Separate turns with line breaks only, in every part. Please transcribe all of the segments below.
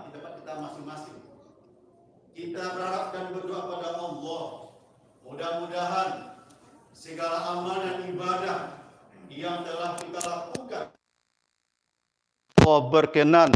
di tempat kita masing-masing. Kita berharap dan berdoa pada Allah, mudah-mudahan segala amal dan ibadah yang telah kita lakukan Allah berkenan.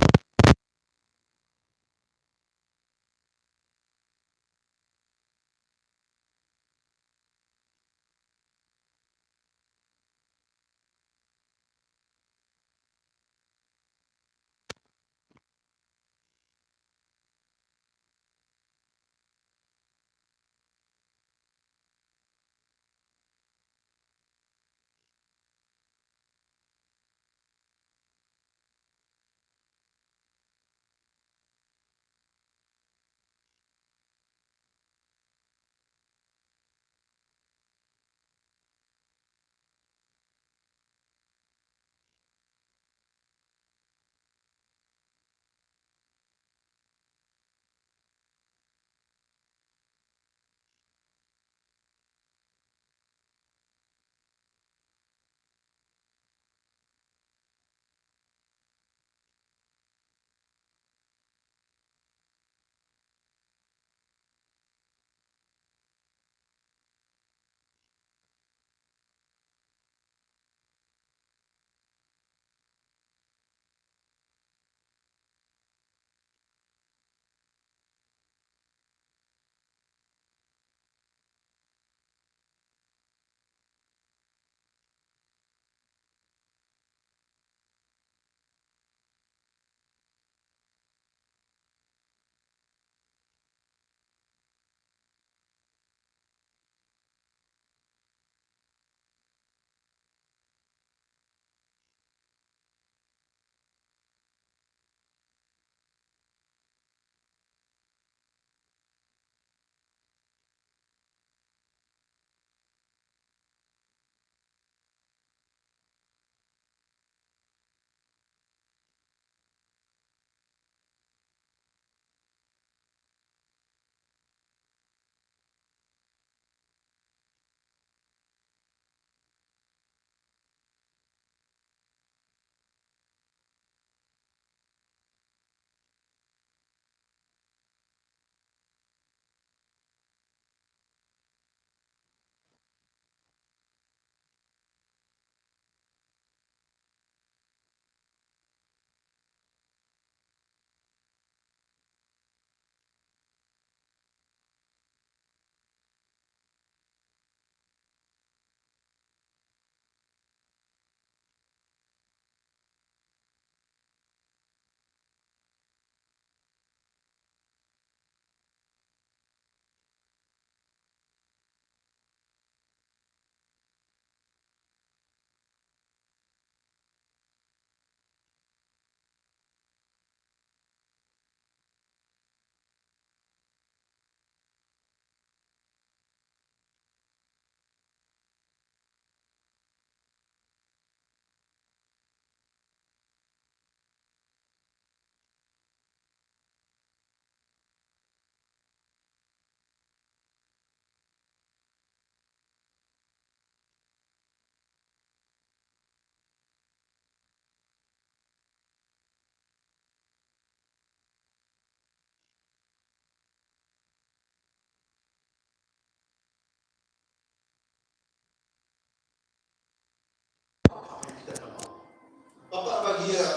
Bapak bahagia,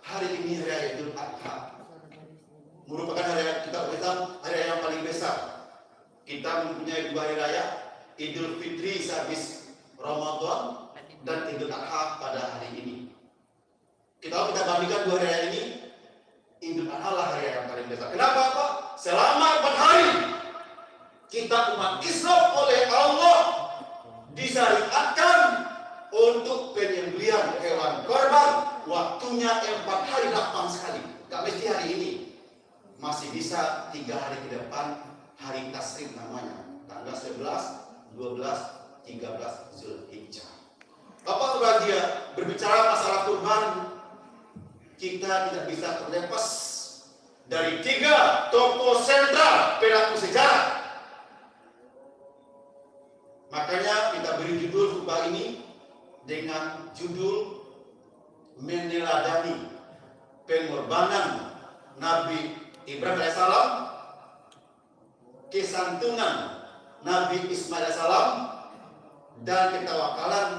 hari ini hari raya Idul Adha merupakan hari raya kita Islam, hari raya yang paling besar. Kita mempunyai dua hari raya, Idul Fitri sehabis Ramadan dan Idul Adha pada hari ini. Kita bandingkan dua hari raya ini, Idul Adha lah hari raya yang paling besar. Kenapa Pak? Selama 4 hari kita umat Islam oleh Allah disyariatkan untuk penyembelihan hewan korban, waktunya 4 hari 8 sekali. Gak mesti hari ini, masih bisa 3 hari ke depan, hari tasrik namanya, tanggal 11, 12, 13 Zulhijjah. Bapak berbahagia, berbicara masalah kurban, kita tidak bisa terlepas dari 3 tokoh sentral pelaku sejarah. Makanya kita beri judul khutbah ini dengan judul meneladani pengorbanan Nabi Ibrahim alaihissalam, kesantunan Nabi Ismail alaihissalam, dan ketawakalan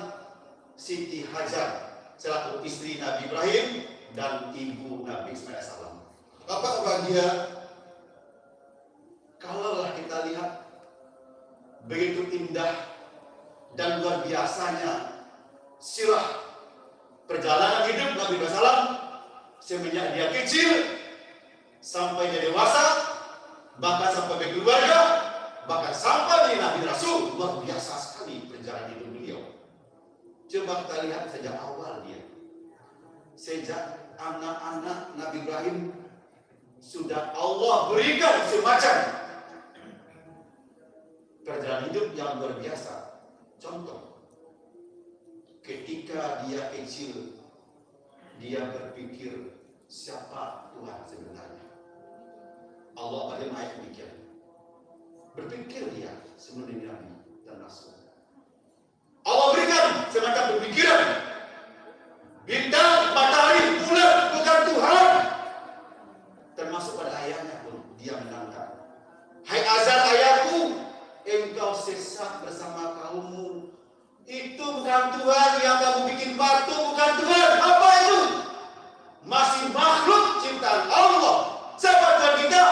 Siti Hajar selaku istri Nabi Ibrahim dan ibu Nabi Ismail alaihissalam. Bapak bahagia, kalaulah kita lihat begitu indah dan luar biasanya sirah perjalanan hidup Nabi Ibrahim alaihissalam semenjak dia kecil sampai dia dewasa, bahkan sampai berkeluarga, bahkan sampai menjadi Nabi Rasul. Luar biasa sekali perjalanan hidup beliau. Coba kita lihat sejak awal dia, sejak anak-anak Nabi Ibrahim sudah Allah berikan semacam perjalanan hidup yang luar biasa. Contoh, ketika dia kecil, dia berpikir siapa Tuhan sebenarnya. Allah pada ayat demikian. Berpikir dia sebelum dia Nabi dan Rasul. Allah berikan semacam berpikiran. Bintang, matahari, bulan bukan Tuhan. Termasuk pada ayahnya pun dia menantang. Hai Azar ayahku, engkau sesat bersama kaummu. Itu bukan Tuhan yang kamu bikin patung, bukan Tuhan. Apa itu? Masih makhluk ciptaan Allah. Siapa Tuhan kita?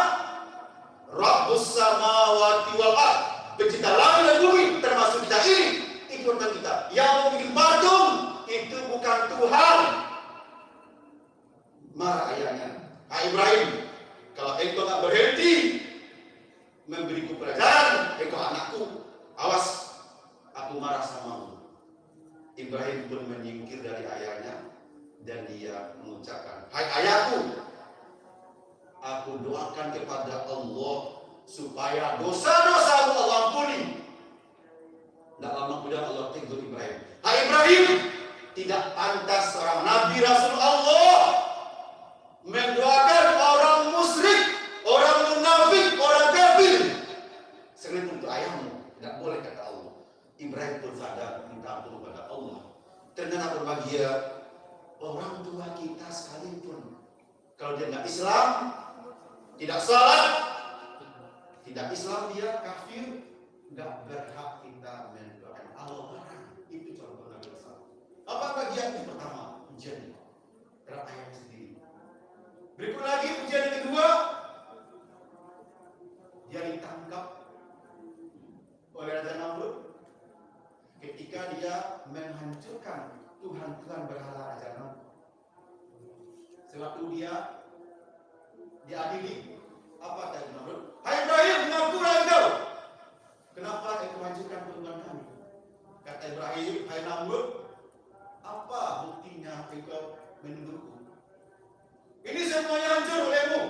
Rabbus samawati wal ard, pencipta langit dan bumi, termasuk kita ini. Itu Tuhan kita. Yang mau bikin patung, itu bukan Tuhan. Marah ayahnya. Hai Ibrahim, kalau engkau tak berhenti memberiku pelajaran, engkau anakku, awas, aku marah samamu. Ibrahim pun menyingkir dari ayahnya dan dia mengucapkan, hai ayahku, aku doakan kepada Allah supaya dosa-dosamu Allah ampuni. Tidak lama kemudian Allah tegur Ibrahim. Hai Ibrahim, tidak pantas seorang Nabi Rasul Allah mendoakan orang musyrik, orang munafik, orang kafir. Sekalipun untuk ayahmu, tidak boleh kata Allah. Ibrahim pun sadar minta ampun kepada Allah. Ternyata berbahagia orang tua kita sekalipun, kalau dia tidak Islam, tidak salat, tidak Islam, dia kafir, tidak berhak kita mendoakan. Allah larang. Itu contoh Nabi Rasul. Apa bagian yang pertama? Ujian terhadap ayat sendiri. Berikut lagi ujian yang kedua, dia ditangkap oleh Raja Namrud ketika dia menghancurkan Tuhan-Tuhan berhala Raja Namrud. Sewaktu dia diadili, apa kata Namrud? Hai Ibrahim, mengakulah engkau. Kenapa engkau hancurkan Tuhan kami? Kata Ibrahim, hai Namrud, apa buktinya engkau menuduhku? Ini semuanya hancur olehmu.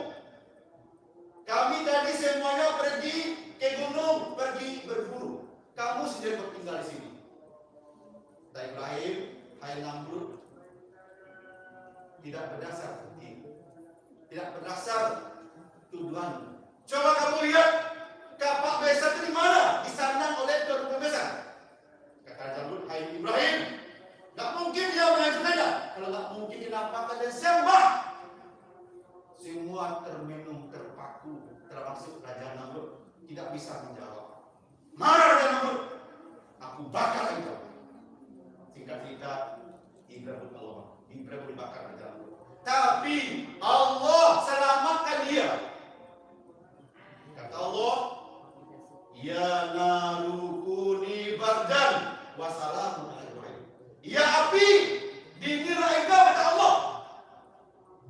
Kami tadi semuanya pergi ke gunung, pergi berburu. Kamu sendiri tinggal di sini. Kata Ibrahim, hai Namrud, tidak berdasar bukti, tidak berdasar tuduhan. Coba kamu lihat kapak besar itu di mana? Disandang oleh kedua besar. Kata Namrud, hai Ibrahim, tidak mungkin dia menghancurkannya. Kalau tidak mungkin, kenapa kalian sembah? Semua termenung, terpaku, termasuk Raja Namrud, tidak bisa menjawab. Marah Raja Namrud, aku bakar engkau. Singkat cerita, Ibrahim dibakar Raja Namrud. Tapi Allah selamatkan dia. Kata Allah, ya narukuni bardan wassalamun ala Ibrahim. Ya api, dinginlah engkau, kata Allah,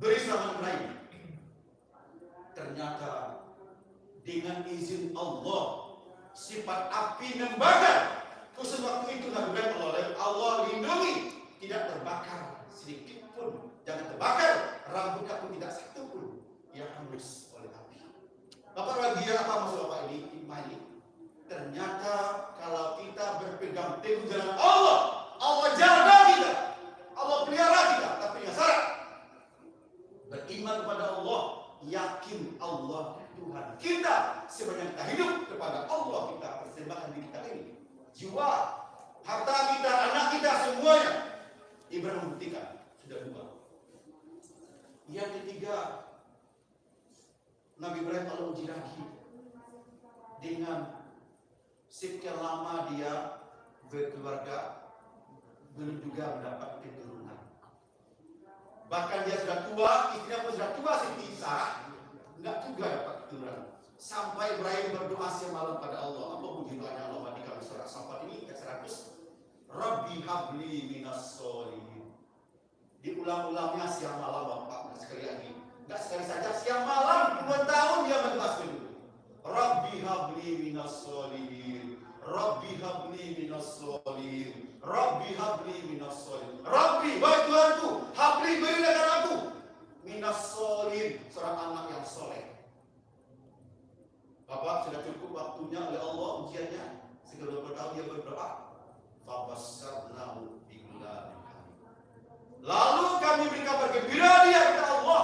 beri selamat Ibrahim. Ternyata dengan izin Allah, sifat api membakar. Khusus waktu itu Nabi Ibrahim oleh Allah lindungi, tidak terbakar sedikit pun, jangan terbakar, rambut pun tidak satu pun yang hangus oleh api. Bapak bahagia, apa maksud Bapak ini? Imani. Ternyata kalau kita berpegang teguh jalan Allah, Allah jaga kita, Allah pelihara kita, tapi dengan syarat beriman kepada Allah, yakin Allah Tuhan kita. Sebenarnya kita hidup kepada Allah, kita persembahkan diri kita ini, jiwa, harta kita, anak kita, semuanya. Ibrahim membuktikan sudah dua. Yang ketiga, Nabi Ibrahim Allah uji lagi dengan sekian lama dia berkeluarga, belum juga mendapat keturunan. Bahkan dia sudah tua, istrinya pun sudah tua, Siti Sarah, enggak juga dapat keturunan. Sampai Ibrahim berdoa siang malam pada Allah. Apa puji doanya Allah di dalam surah Safat ini ayat 100? Rabbi habli minas solihin. Diulang-ulangnya siang malam Bapak, sekali lagi. Enggak sekali saja, siang malam 2 tahun dia berdoa seperti itu. Rabbi habli minas solihin. Rabbi habli minas solihin. Rabbi habli minas solihin. Rabbi, wahai Tuhanku, habli berilah aku minas solihin, seorang anak yang soleh. Bapak, sudah cukup waktunya oleh Allah ujiannya. Sekitar 20 tahun dia berdoa. Fabasyarnahu bigulamin halim. Lalu kami beri kabar gembira dia kepada Allah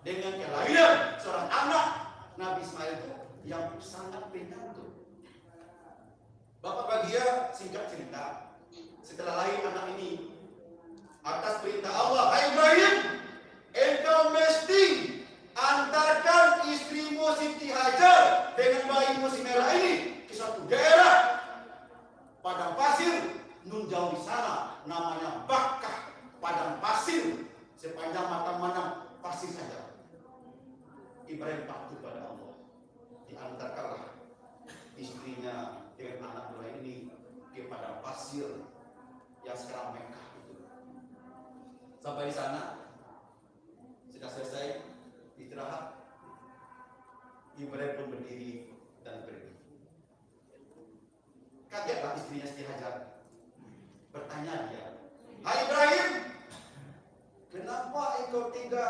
dengan kelahiran seorang anak Nabi Ismail itu yang sangat penyantu. Bapak bahagia, singkat cerita, setelah lahir anak ini, atas perintah Allah, hai Ibrahim, engkau mesti antarkan istrimu Siti Hajar dengan bayimu si merah ini ke suatu daerah padang pasir, nun jauh di sana, namanya Bakkah, padang pasir, sepanjang mata memandang pasir saja. Ibrahim patuh pada Allah, diantarkanlah istrinya dengan anak buah ini ke padang pasir yang sekarang Mekah itu. Sampai di sana, sudah selesai istirahat, Ibrahim pun berdiri dan pergi. Kagetlah istrinya Siti Hajar. Bertanya dia, hai Ibrahim, kenapa engkau tega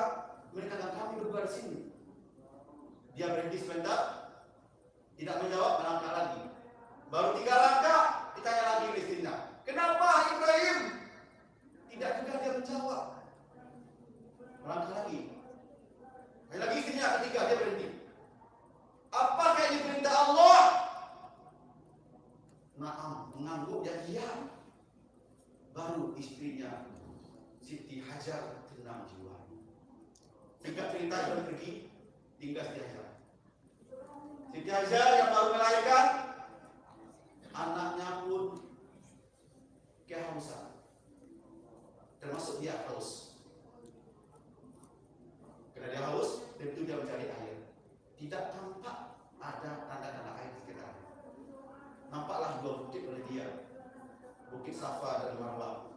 meninggalkan kami berdua di sini? Dia berhenti sebentar, tidak menjawab, melangkah lagi. Baru 3 langkah, ditanya lagi oleh istrinya, kenapa Ibrahim? Tidak juga dia menjawab. Melangkah lagi. Lagi istrinya ketiga, dia berhenti. Apakah ini perintah Allah? Naam, mengangguk dia diam. Baru istrinya Siti Hajar tenang jiwa. Singkat cerita, dia pergi, tinggal Siti Hajar. Siti Hajar yang baru melahirkan, anaknya pun kehausan, termasuk dia haus. Karena dia haus, tentu dia mencari air. Tidak tampak ada tanda-tanda air di sekitar. Nampaklah 2 bukit oleh dia, Bukit Safa dan Marwah.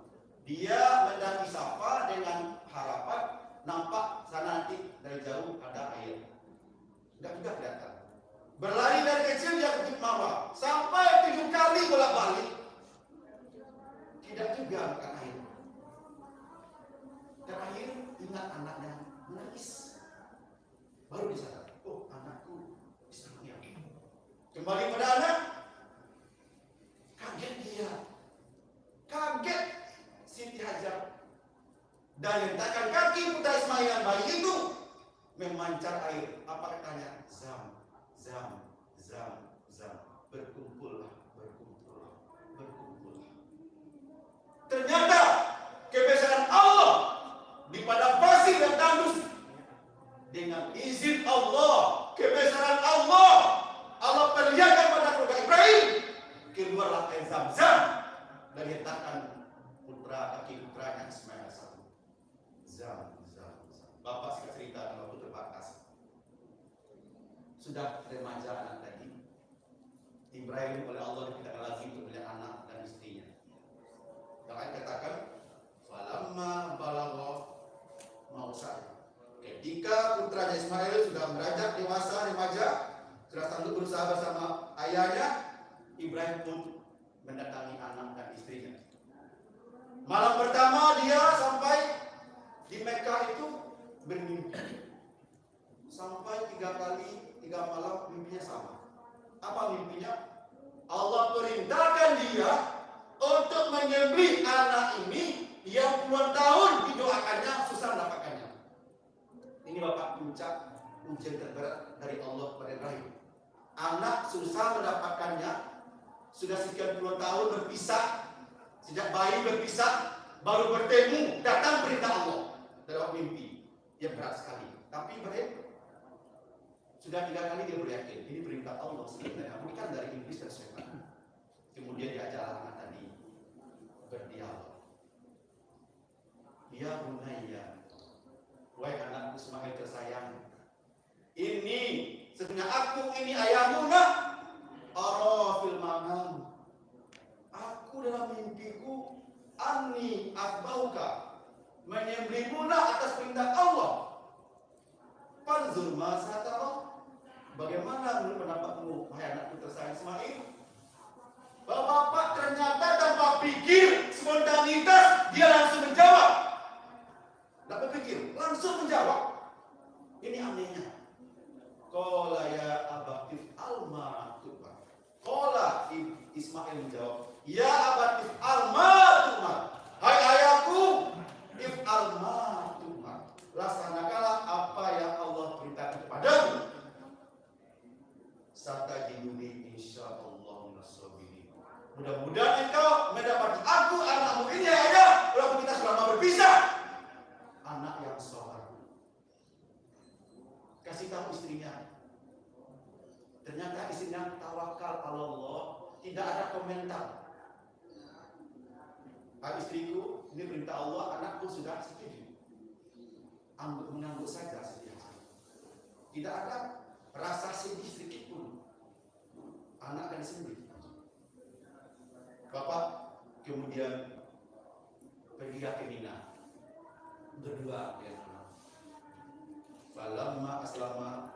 Dia mendaki Safa dengan harapan nampak sana nanti dari jauh ada air. Enggak juga kelihatan. Berlari dari kecil dia ke Bukit Marwah, sampai 7 kali bolak-balik, tidak juga bukan air. Terakhir ingat anaknya menangis. Baru disadar, oh anakku Ismail. Kembali pada anak, kaget dia, kaget Siti Hajar. Dan letakkan kaki putra Ismail bayi itu memancar air. Apa katanya? Zam, zam, zam, zam. Berkumpullah, berkumpullah, berkumpullah. Ternyata kebesaran Allah di padang pasir dan tandus, dengan izin Allah, kebesaran Allah, Allah perlihatkan pada keluarga Ibrahim, keluarlah air Zam-Zam dan letakkan kaki putranya Ismail satu. Zam, zam, zam. Bapak singkat cerita dalam waktu terbatas. Sudah remaja anak tadi, Ibrahim oleh Allah dipindahkan lagi untuk melihat anak dan istrinya. Yang katakan, falamma balagha mausa. Ketika putranya Ismail sudah beranjak dewasa, remaja, sudah sanggup berusaha bersama ayahnya, Ibrahim pun mendatangi anak dan istrinya. Malam pertama dia sampai di Mekah itu bermimpi. Sampai 3 malam mimpinya sama. Apa mimpinya? Allah perintahkan dia untuk menyembelih anak ini yang puluhan tahun didoakannya susah mendapatkannya. Ini Bapak puncak ujian terberat dari Allah kepada Ibrahim. Anak susah mendapatkannya, sudah sekian puluh tahun berpisah, sejak bayi berpisah, baru bertemu, datang perintah Allah dalam mimpi. Ya berat sekali. Tapi Ibrahim Sudah 3 kali dia beryakin, ini perintah Allah sebenarnya, bukan dari iblis dan setan. Kemudian diajak anak tadi berdialog. Ya bunayya, wahai anakku Ismail tersayang, ini sebenarnya aku ini ayahmu nak. Ara fil manam, aku dalam mimpiku anni asbauka, menyembelihmu nak atas perintah Allah. Fanzur ma satara, bagaimana menurut pendapatmu wahai anakku tersayang Ismail? Bapak ternyata tanpa pikir spontanitas dia langsung menjawab. Tidak berpikir, langsung menjawab. Ini anehnya. Qala ya abatif alma tu'mar. Qala Ismail menjawab, ya abatif alma tu'mar. Hai ayahku, if alma tu'mar. Laksanakanlah apa yang Allah perintahkan kepadamu. Satajiduni insyaallah minas-sabirin. Mudah-mudahan engkau mendapati aku anakmu ini ayah, walaupun kita sudah lama berpisah. Anak yang sabar. Kasih tahu istrinya. Ternyata istrinya tawakal Allah, tidak ada komentar. Istriku, ini perintah Allah, anakku sudah setuju. Mengangguk saja setia. Tidak ada rasa sedih sedikit pun. Anak akan sedih. Bapak kemudian pergi ke Mina. Berdua ya. Falamma aslama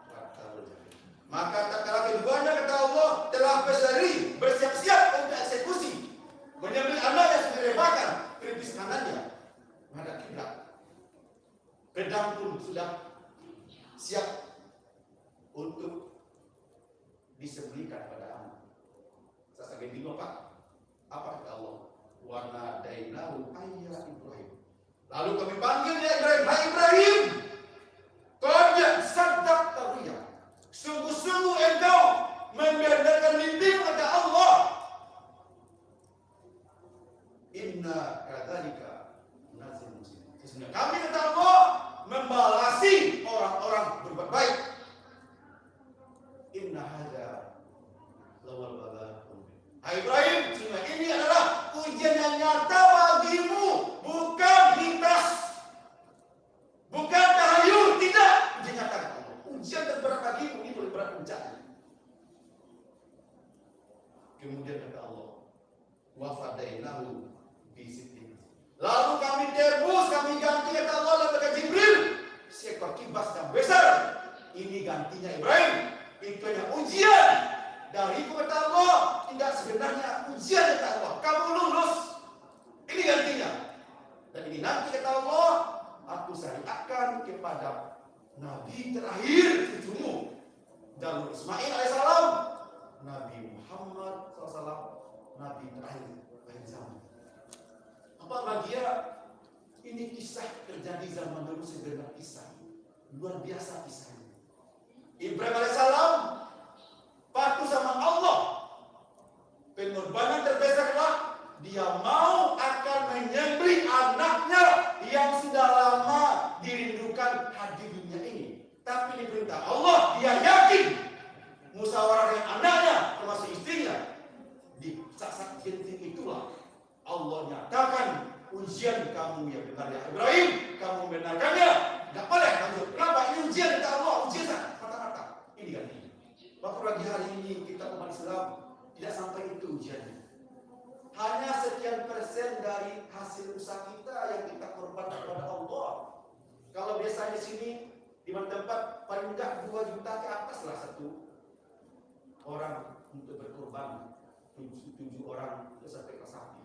maka tatkala keduanya kata Allah telah bersiap-siap untuk eksekusi, menyembelih anak yang sudah direbahkan pelipis kanannya menghadap kiblat. Pedang pun sudah siap untuk disembelihkan pada anak. Saya sangat bingung Pak. Apa kata Allah? Wa nadainahu ayya Ibrahim. Lalu kami panggil dia Ibrahim, hai Ibrahim. Qad saddaqta ruya. Sungguh-sungguh engkau membenarkan mimpi kepada Allah. Inna kadzalika nazil muslimin. Sesungguhnya kami kata Allah membalasi orang-orang berbuat baik. Inna hadza lawal balaa. Hai Ibrahim, sesungguhnya ini adalah ujian yang nyata bagimu, bukan mitos, bukan tahayul, tidak. Ujian nyata kata Allah. Ujian terberat bagimu, ini boleh berat puncaknya. Kemudian kata Allah, wa fadainahu bisittin. Lalu kami tebus, kami ganti kata Allah kepada Jibril seekor kibas yang besar. Ini gantinya Ibrahim. Itu hanya ujian dari kata Allah, tidak sebenarnya ujian kata Allah. Kamu lulus, ini gantinya. Dan ini nanti kata Allah, aku syariatkan kepada Nabi terakhir cucumu, jalur Ismail alaihissalam, Nabi Muhammad SAW, Nabi terakhir zaman. Apa bahagia? Ini kisah terjadi zaman dulu, sebenarnya kisah luar biasa kisahnya. Ibrahim alaihissalam patuh sama Allah. Pengorbanan terbesar adalah dia mau akan menyembelih anaknya yang sudah lama dirindukan hadir dunia ini. Tapi diperintah Allah, dia yakin musyawarah dengan anaknya termasuk istrinya. Di saat genting itulah Allah nyatakan ujian kamu yang benar ya Ibrahim, kamu benarkannya. Tidak boleh lanjut. Kenapa? Ini ujian kata Allah, ujian kata-kata. Ini ganti. Waktu pagi hari ini kita umat Islam tidak sampai itu ujiannya. Hanya sekian persen dari hasil usaha kita yang kita korbankan kepada Allah. Kalau biasanya di sini di mana tempat paling enggak 2 juta ke atas lah satu orang untuk berkorban, 7 orang itu sampai ke sapi.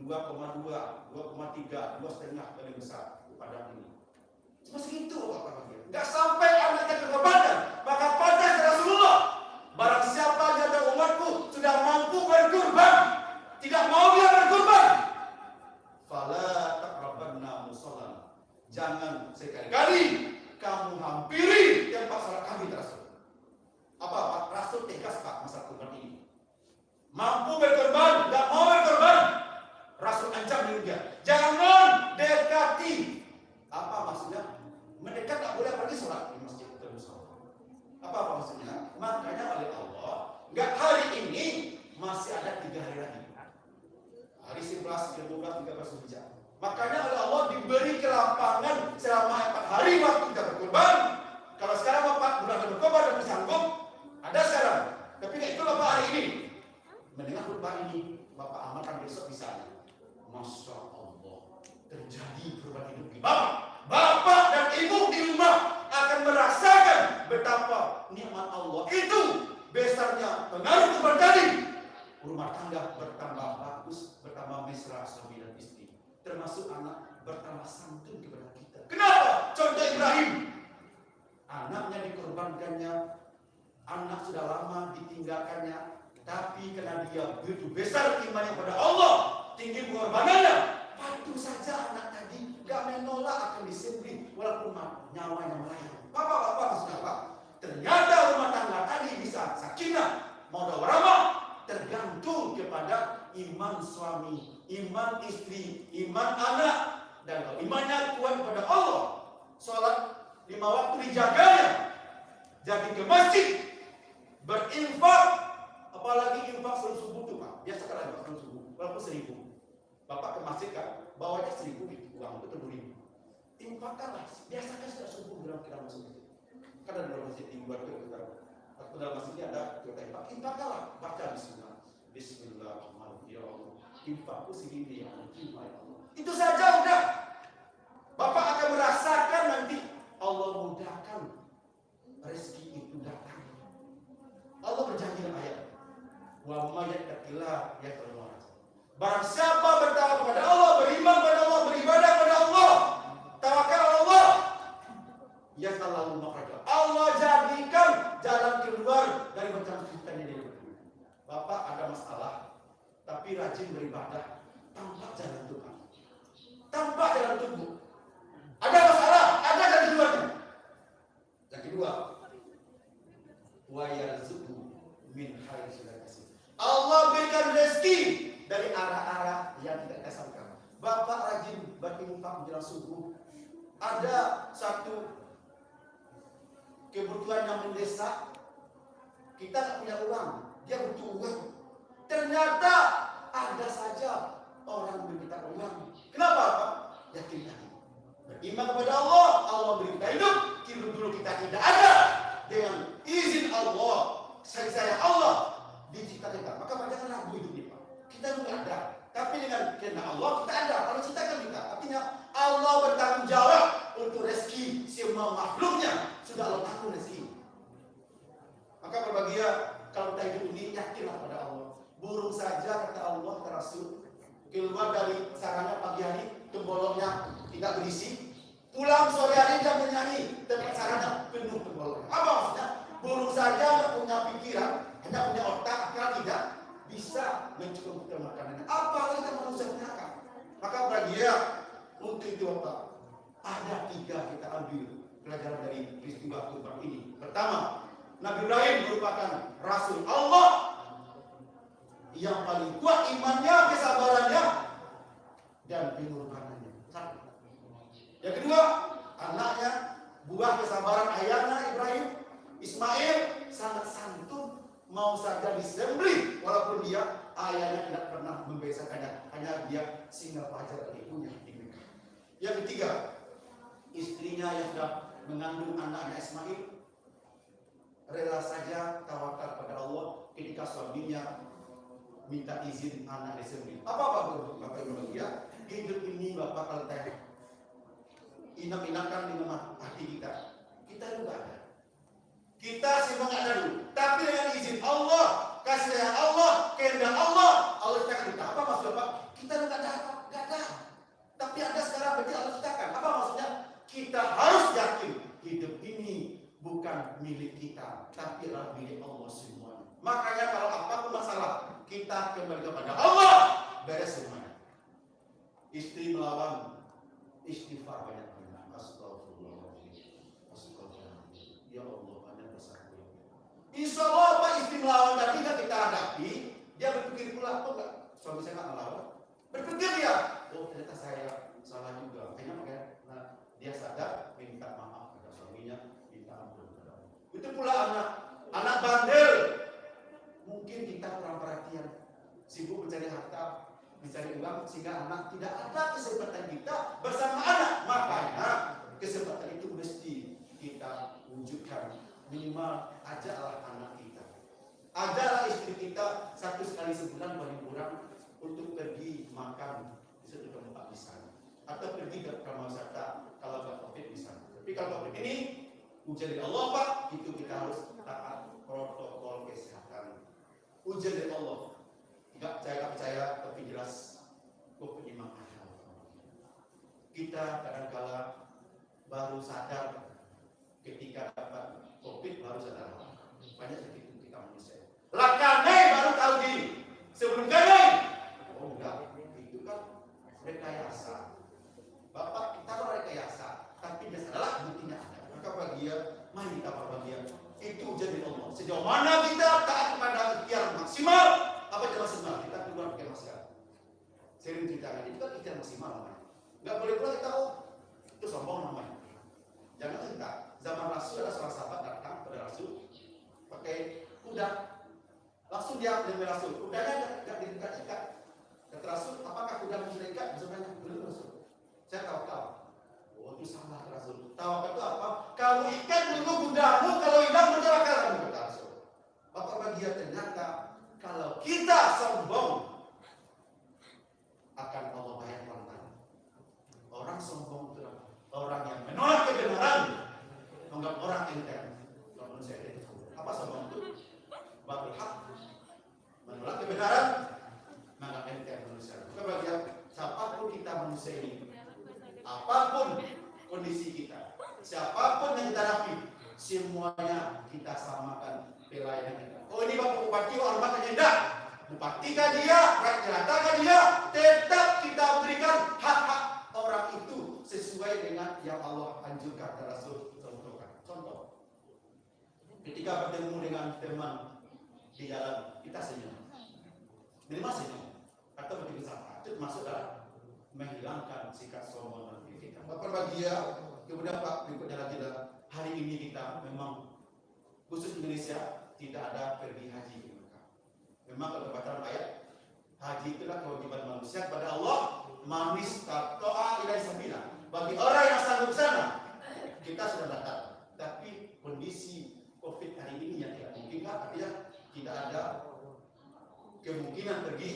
2,2, 2,3, 2,5 paling besar pada ini. Cuma segitu apa dia. Enggak sampai anaknya terkorbankan. Maka pada Rasulullah, barang siapa di antara umatku sudah mampu berkorban, tidak mau dia berkorban, fala taqrabanna musalla. Jangan sekali-kali kamu hampiri tempat salat kami Rasul. Apa Pak? Rasul tegas Pak masalah korban ini. Mampu berkorban, tidak mau berkorban, Rasul ancam dia. Jangan dekati. Apa maksudnya? Mendekat tak Apa maksudnya? Makanya oleh Allah, nggak hari ini, masih ada 3 hari lagi. Hari 11, 12, 13, 14. Makanya oleh Allah diberi kelampangan selama 4 hari waktu kita berkorban. Kalau sekarang Bapak sudah berkorban dan sanggup, ada sekarang. Tapi nggak itu Bapak hari ini. Mendengar khutbah ini, Bapak amalkan besok bisa. Masya Allah, terjadi perubahan hidup di Bapak. Bapak dan Ibu di rumah akan merasakan betapa nikmat Allah itu besarnya pengaruh korban tadi. Rumah tangga bertambah bagus, bertambah mesra suami dan istri. Termasuk anak bertambah santun kepada kita. Kenapa? Contoh Ibrahim. Anaknya dikorbankannya, anak sudah lama ditinggalkannya, tapi karena dia begitu besar imannya pada Allah, tinggi pengorbanannya, patuh saja anak tadi, gak menolak akan disembelih walaupun nyawanya melayang. Bapak maksudnya apa? Ternyata rumah tangga tadi bisa sakinah, mawaddah warahmah, tergantung kepada iman suami, iman istri, iman anak, dan kalau imannya kuat kepada Allah, sholat 5 waktu dijaganya, jadi ke masjid, berinfak, apalagi infak sebelum subuh tuh Pak, biasa kan ada sebelum subuh, walaupun 1000. Bapak ke masjid kan, bawanya 1000 uang itu 2000. Infakkanlah, biasakan sudah subuh dalam kita masuk masjid. Kan ada dalam masjid di luar itu, atau dalam masjidnya ada kita infak. Infakkanlah, baca Bismillah. Bismillahirrahmanirrahim. Ya Allah, infakku segini ya Allah. Itu saja udah. Bapak akan merasakan nanti Allah mudahkan rezeki itu datang. Allah berjanji dalam ayat, wa may yattaqillah yaj'al lahu makhraja. Barang siapa bertawakal kepada Allah, beriman kepada Allah, beribadah kepada Allah, tawakal Allah, yaj'al lahu makhraja. Allah jadikan jalan keluar dari macam kesulitan yang dia hadapi. Bapak ada masalah, tapi rajin beribadah, tampak jalan Tuhan, tampak jalan tubuh. Ada masalah, ada jalan keluarnya. Yang kedua, wa yarzuqhu min haitsu la yahtasib. Allah berikan rezeki dari arah-arah yang tidak kita sangka. Bapak rajin berinfak menjelang subuh. Ada satu kebutuhan yang mendesak. Kita tak punya uang, dia butuh uang. Ternyata ada saja orang meminta uang. Kenapa Pak? Yakin tadi. Beriman kepada Allah, Allah beri kita hidup. Dulu kita tidak ada. Dengan izin Allah, saya Allah diciptakan kita. Maka jangan ragu hidup kita. Kita juga ada. Tapi dengan kehendak Allah kita ada. Kalau ciptakan kita, artinya Allah bertanggung jawab untuk rezeki semua makhluknya. Sudah Allah tanggung rezeki. Maka berbahagia kalau kita hidup ini yakinlah pada Allah. Burung saja kata Allah kata Rasul keluar dari sarangnya pagi hari, tembolongnya tidak berisi. Pulang sore hari dia menyanyi, tempat sarangnya penuh tembolong. Apa maksudnya? Burung saja tidak punya pikiran, hanya punya otak, akal tidak bisa mencukupkan makanannya. Apalagi kita manusia punya akal. Maka berbahagia untuk itu Bapak. Ada 3 kita ambil pelajaran dari peristiwa kurban ini. Pertama, Nabi Ibrahim merupakan Rasul Allah yang paling kuat imannya, kesabarannya, dan pengorbanannya. Yang kedua, anaknya, buah kesabaran ayahnya Ibrahim, Ismail, sangat santun, mau saja disembelih, walaupun dia ayahnya tidak pernah membiasakannya, hanya dia singgah pajar dari ibunya di Mekah. Yang ketiga, istrinya yang sudah mengandung anaknya Ismail, rela saja tawakal pada Allah ketika suaminya minta izin anak disembelih. Apa Bapak Ibu ya? Hidup ini Bapak kalau tanya inak-inakan di rumah hati kita juga ada. Kita semua nggak ada dulu. Tapi dengan izin Allah, kasih sayang Allah, kehendak Allah, Allah ciptakan kita. Apa maksud Bapak? Kita nggak ada. Tapi ada sekarang berarti Allah ciptakan. Apa maksudnya? Kita harus yakin hidup ini bukan milik kita, tapi adalah milik Allah semuanya. Makanya kalau apapun masalah, kita kembali kepada Allah, beres semuanya. Istri melawan, istighfar banyak. Astagfirullahaladzim. Ya Allah, banyak dosaku. Insya Allah apa istri melawan tadi kan kita hadapi, dia berpikir pula, kok enggak suami saya nggak melawan? Berpikir dia, oh ternyata saya salah juga. Makanya dia sadar, minta maaf kepada suaminya, minta ampun kepada Allah. Itu pula anak sehingga anak tidak ada kesempatan kita bersama anak. Makanya kesempatan itu mesti kita wujudkan. Minimal ajaklah anak kita, ajaklah istri kita 1 kali sebulan paling kurang untuk pergi makan di suatu tempat di sana, atau pergi ke kamar wisata kalau nggak COVID di sana. Tapi kalau COVID ini ujian dari Allah Pak, itu kita harus taat protokol kesehatan. Ujian dari Allah. Nggak percaya, tapi jelas COVID memang ada. Kita kadang-kala baru sadar ketika dapat COVID, baru sadar banyak sakit kita manusia. Lah kane baru tahu diri sebelum kane. Oh enggak, itu kan rekayasa. Bapak kita kan rekayasa, tapi dia adalah buktinya ada. Maka bahagia, mari kita berbahagia. Itu ujian dari Allah. Sejauh mana kita taat kepada ikhtiar maksimal, apa yang maksimal? Kita keluar pakai masker. Sering ceritakan itu kan ikhtiar maksimal namanya. Enggak boleh keluar kita itu sombong namanya. Jangan kita. Zaman Rasul ada seorang sahabat datang pada Rasul pakai kuda. Langsung dia dengan Rasul. Kudanya enggak diikat-ikat. Kata Rasul, apakah kuda bisa diikat? Sebenarnya belum Rasul. Saya tahu. Oh itu salah Rasul. Tahu itu apa? Kalau ikat dulu kudamu, kalau hilang mencelakakan kamu, kata Rasul. Bapak bahagia ternyata kalau kita sombong akan Allah bayar pelan-pelan. Orang sombong itu orang yang menolak kebenaran, menganggap orang enteng. Kalau saya itu apa sombong itu? Batul hak, menolak kebenaran, menganggap enteng manusia. Maka bahagia siapapun kita manusia ini, apapun kondisi kita, siapapun yang kita hadapi, semuanya kita samakan pelayanan kita. Oh ini Bapak Bupati, hormatnya tidak. Bupati kah dia, rakyat jelata kah dia, tetap kita berikan hak-hak orang itu sesuai dengan yang Allah anjurkan dan Rasul contohkan. Contoh, ketika bertemu dengan teman di jalan, kita senyum. Minimal senyum atau begitu sapa. Itu termasuk dalam menghilangkan sikap sombong dan diri kita. Bapak bahagia, kemudian Pak berikutnya lagi adalah hari ini kita memang khusus Indonesia tidak ada pergi haji ke Mekah. Memang kalau baca ayat haji itulah kewajiban manusia kepada Allah. Manis tatoa ilai sabila. Bagi orang yang sanggup sana, kita sudah datang. Tapi kondisi COVID hari ini yang tidak mungkin, artinya tidak ada kemungkinan pergi.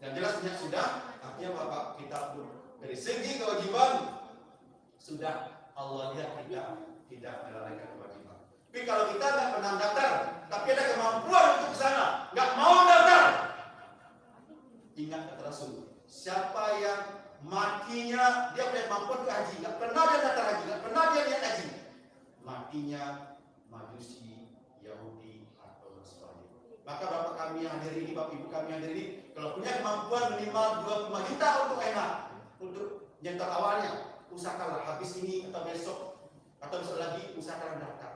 Dan jelasnya sudah, artinya Bapak kita pun dari segi kewajiban sudah Allah lihat kita tidak melalaikan kewajiban. Tapi kalau kita nggak pernah daftar, tapi ada kemampuan untuk ke sana, nggak mau daftar, ingat kata Rasul, siapa yang matinya dia punya kemampuan ke haji, nggak pernah dia daftar haji, nggak pernah dia lihat haji, matinya Majusi, Yahudi atau Nasrani. Maka bapak kami yang hadir ini, bapak ibu kami yang hadir ini, kalau punya kemampuan minimal 25 juta untuk enak, untuk nyetor awalnya, usahakanlah habis ini atau besok lagi usahakan daftar.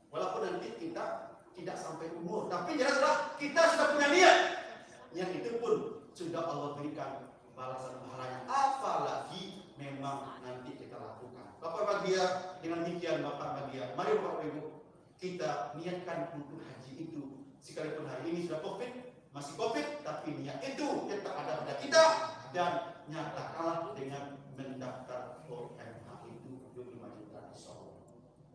Walaupun nanti kita tidak sampai umur, tapi jelaslah kita sudah punya niat. Yang itu pun sudah Allah berikan balasan pahalanya. Apalagi memang nanti kita lakukan. Bapak bahagia, dengan demikian Bapak bahagia. Mari Bapak Ibu kita niatkan untuk haji itu. Sekalipun hari ini sudah COVID, masih COVID, tapi niat itu tetap ada pada kita dan nyatakanlah dengan mendaftar OMH itu 25 juta insyaallah.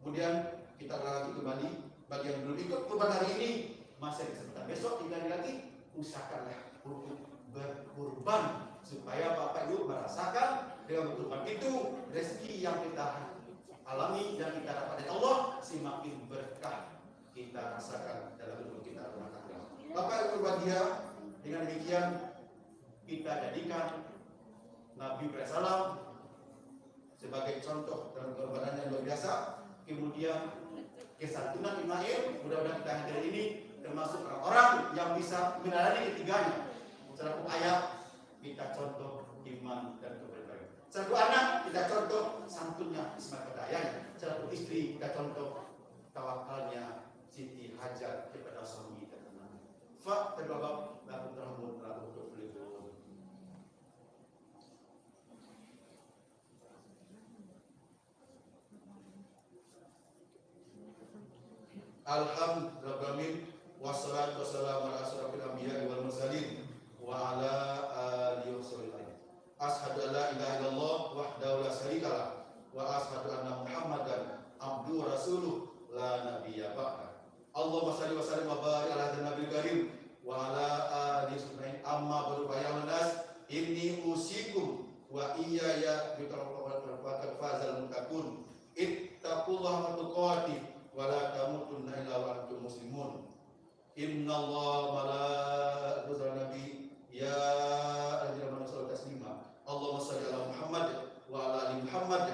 Kemudian kita lagi kembali bagi yang belum ikut kurban hari ini, masih ada kesempatan besok 3 hari lagi, usahakanlah untuk berkurban supaya Bapak Ibu merasakan dengan berkurban itu rezeki yang kita alami dan kita dapat dari Allah semakin berkah kita rasakan dalam hidup kita rumah tangga. Bapak Ibu bahagia, dengan demikian kita jadikan Nabi Muhammad sebagai contoh dalam pengorbanan yang luar biasa. Kemudian kesantunan Ismail, mudah-mudahan kita hadir ini termasuk orang-orang yang bisa meneladani ketiganya. Selaku ayah kita contoh iman dan keberkahan. Selaku anak kita contoh santunnya Ismail pada ayahnya. Selaku istri kita contoh tawakalnya Siti Hajar kepada suami dan anak. Fa terbawa lalu terhambur lalu berfilipun. Alhamdulillah, wassalatu wassalamu ala asyrafil anbiya'i wal mursalin wa ala alihi wasallam. Asyhadu an la ilaha illallah wahdahu la syarikalah wa asyhadu anna Muhammadan abduhu wa rasuluh la nabiyya ba'da. Allahumma shalli wa sallim wa barik ala nabiyil karim wa ala alihi wasallam. Amma ba'du fa ya nas inni usikum wa iyaya bitaqwal fazal mutakun ittaqullaha tuqatih wa la tamutunna illa wa antum muslimun. Innallaha malaikatahu nabi ya ayyuhallazina amanu taslima. Allahumma shalli ala Muhammad wa ala ali Muhammad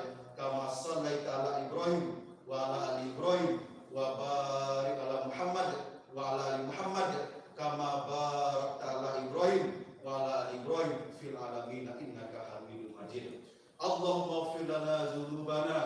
kama shallaita ala Ibrahim wa ala ali Ibrahim wa barik ala Muhammad wa ala ali Muhammad kama barakta ala Ibrahim wa ala ali Ibrahim fil alamin innaka Hamidum Majid. Allahumma ighfir lana dzunubana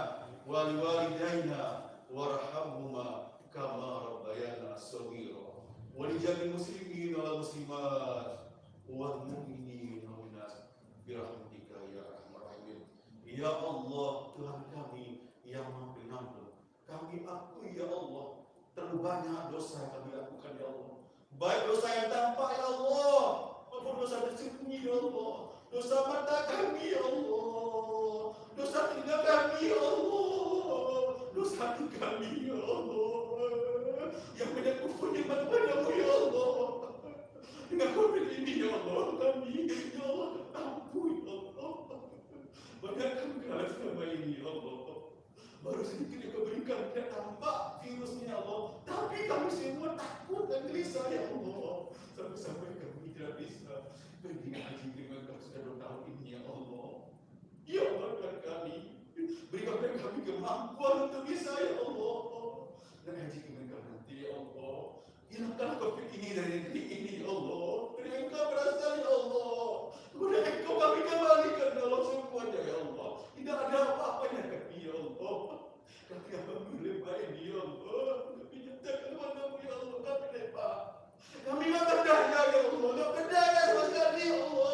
wa liwalidayna warhamhuma kama rabbayana shaghira wa li jami'il muslimin wal muslimat wal mu'minin wal mu'minat bi rahmatika ya arhamar rahimin. Ya Allah, Tuhan kami yang Maha Pengampun, kami akui ya Allah terlalu banyak dosa yang kami lakukan ya Allah, baik dosa yang tampak ya Allah maupun dosa tersembunyi ya Allah, dosa mata kami ya Allah, dosa telinga kami ya Allah, dosa hati kami ya Allah yang banyak kufur nikmat padamu ya Allah. Dengan COVID ini ya Allah kami ya Allah ampun ya Allah, banyak kami kalah selama ini ya Allah. Baru sedikit yang kau berikan tidak tampak virusnya ya Allah, tapi kami semua takut dan gelisah ya Allah, sampai-sampai kami tidak bisa pergi haji dengan kau sudah 2 tahun ini ya Allah. Ya Allah, Tuhan kami berikan kami kemampuan untuk bisa ya Allah dan haji dengan kau nanti ya Allah. Hilangkan COVID ini dari negeri ini ya Allah, dari Engkau berasal ya Allah, kepada Engkau kami kembalikan ya Allah semuanya ya Allah. Tidak ada apa-apanya kami ya Allah, kami alhamdulillah baik ya Allah, kami nyatakan kepadamu ya Allah, kami lepas, kami tak berdaya ya Allah, tak berdaya sama sekali ya Allah,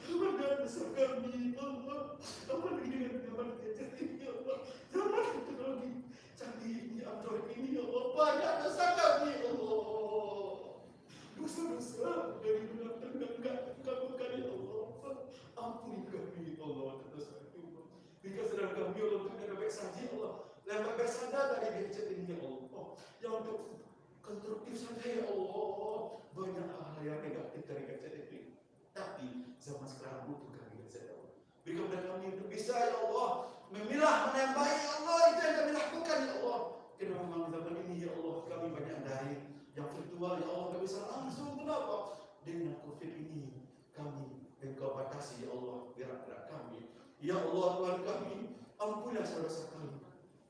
kepada besar kami ya Allah, apalagi dengan zaman gadget ini ya Allah, zaman teknologi canggih ini, Android ini ya Allah, banyak dosa kami ya Allah, dosa-dosa dari belakang enggak kabulkan ya Allah, ampuni kami ya Allah atas dosa itu. Jika sedang kami ya Allah untuk yang baik saja ya Allah, yang baik saja dari gadget ini ya Allah, yang untuk konstruktif saja ya Allah, banyak hal yang negatif dari gadget ini. Tapi zaman sekarang butuh kami gadget ya Allah. Berikan kepada kami untuk bisa ya Allah memilah mana yang baik ya Allah, itu yang kami lakukan ya Allah. Karena memang zaman ini ya Allah kami banyak dari yang virtual ya Allah, kami bisa langsung. Kenapa? Dengan COVID ini kami Engkau batasi ya Allah gerak-gerak kami. Ya Allah Tuhan kami, ampunilah dosa kami,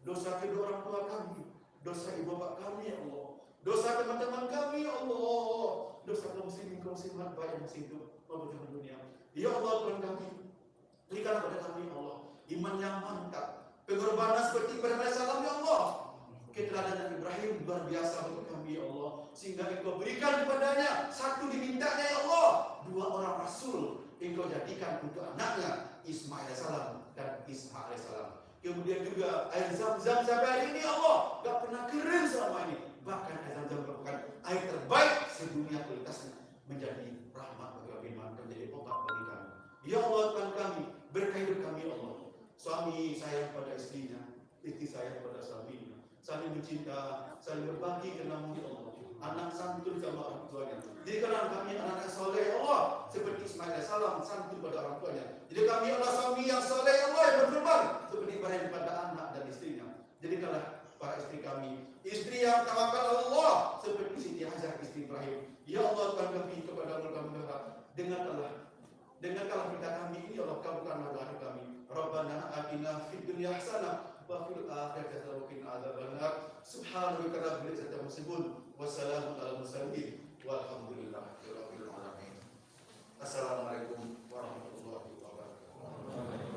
dosa kedua orang tua kami, dosa ibu bapak kami ya Allah, dosa teman-teman kami ya Allah, dosa kaum muslimin kaum muslimat baik yang masih hidup maupun di dunia. Ya Allah Tuhan kami, berikan kepada kami ya Allah iman yang mantap, pengorbanan seperti Ibrahim AS ya Allah. Keteladanan Ibrahim luar biasa untuk kami ya Allah, sehingga Engkau berikan kepadanya, satu dimintanya ya Allah, 2 orang rasul Engkau jadikan untuk anaknya Ismail AS dan Ishak AS. Kemudian juga air Zam-Zam sampai hari ini ya Allah gak pernah kering selama ini, bahkan air Zam-Zam merupakan air terbaik sedunia kualitasnya, menjadi rahmat bagi kami dan menjadi obat bagi kami. Ya Allah Tuhan kami, berkahi kami ya Allah, suami sayang pada istrinya, istri sayang pada suaminya, saling mencinta, saling berbagi kenamu ya Allah, anak santun sama orang tuanya. Jadi karena kami anak-anak soleh ya Allah, seperti Ismail AS santun pada orang tuanya. Jadi kami adalah suami yang soleh ya Allah, yang berkorban seperti Ibrahim pada anak dan istrinya. Jadikanlah para istri kami istri yang tawakal Allah seperti Siti Hajar istri Ibrahim. Ya Allah Tuhan kami, kepada kami berharap, dengarkanlah minta kami ini ya Allah, kabulkanlah doa kami. Rabbana atina fid dunya hasanah wa fil akhirati hasanah wa qina adzabannar. Subhanaka rabbil izzati amma yasifun wa salamun alal mursalin walhamdulillahi rabbil alamin. Assalamualaikum warahmatullahi wabarakatuh.